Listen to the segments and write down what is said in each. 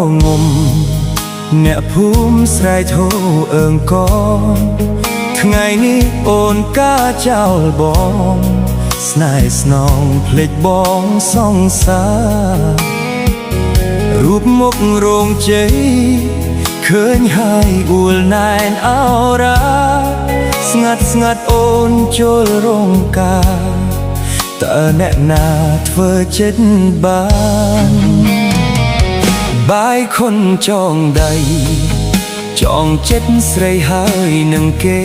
ងំអ្នកភូមិស្រែកធូអើងកងថ្ងៃនេះអូនកាចោលបងស្នេហ៍ស្នងភ្លេចបងសង្សាររូបមុខរោងជ័យឃើញហើយអួលណែនអោរាស្ងាត់ស្ងាត់អូនចូលរោងការតើអ្នកណាធ្វើចិត្តបានបាយខុនចងដៃចងចិត្តស្រីហើយនឹងគេ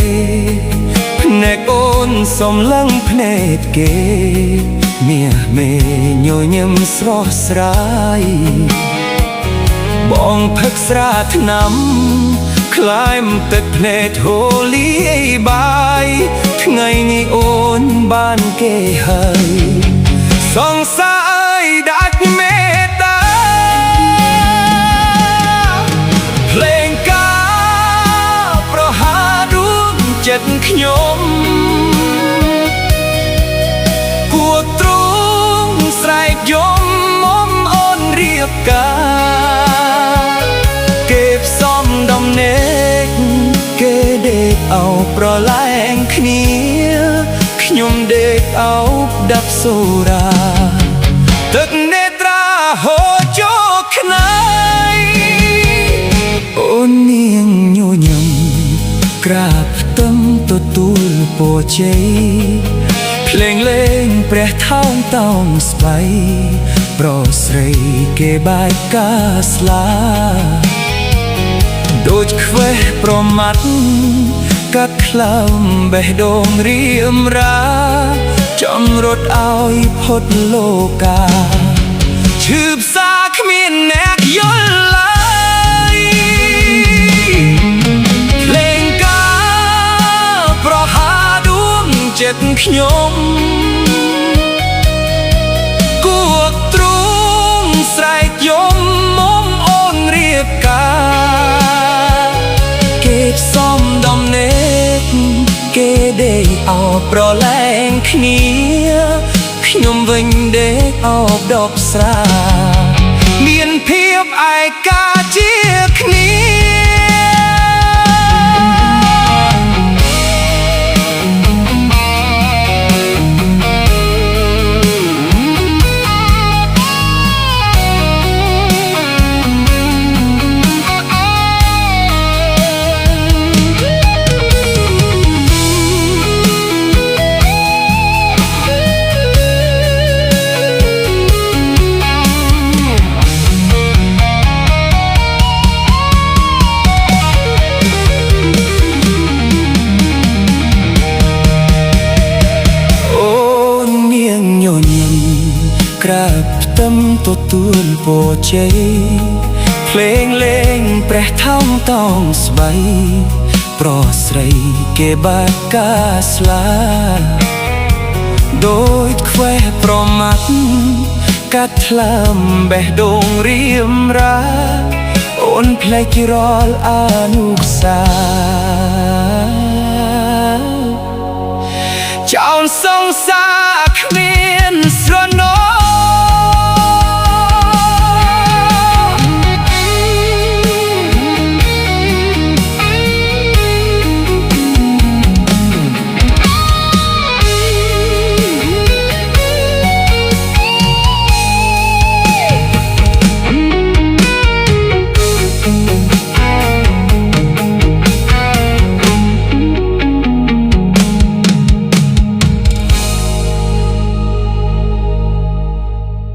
ភ្នែកអូនសំឡឹងភ្នែកគេមាសមេញញឹមស្រស់ស្រាយបងផឹកស្រាថ្នាំคล้ายទឹកភ្នែកហូលីបាយថ្ងៃនេះអូនបានគេហើយសង្សារដាច់មេត្តាភ្លេងការប្រហាដួងចិត្តខ្ញុំគួរទ្រង់ស្រែកយំមុំអូនរៀបការគេផ្សំដំណេកគេដេកអោប្រឡែងគ្នាខ្ញុំដេកអោដាប់សូរាទឹកនេត្រាហូរចូលខ្នើយអូននាងញញឹមក្រាបផ្ទឹមទទួលពរជ័យភ្លេងលេងព្រះថោងតោងស្បៃប្រស្រីគេបែកកាស្លាដូចខ្វេះប្រមាត់កាត់ក្លើមបេះដូងរៀមរាចង់រត់ឲ្យផុតលោកាឈឺផ្សាគ្មានអ្នកយល់ឡើយភ្លេងការប្រហាដួងចិត្តខ្ញុំគួរទ្រង់ស្រែកយំមុំអូនរៀបការគេផ្សំដំណេកគេដេកអោបប្រឡែងគ្នាខ្ញុំវិញដេកអោបដប់ស្រាមានភាពឯកាជាគ្នាក្រាបផ្ទឹមទទួលពរជ័យភ្លេងលេងព្រះថោងតោងស្បៃប្រស្រីគេបាក់កាស្លាដូចខ្វេះប្រមាត់កាត់ថ្លើមបេះដូងរៀមរាអូនភ្លេចរាល់អនុសាចោលសង្សារគ្មាន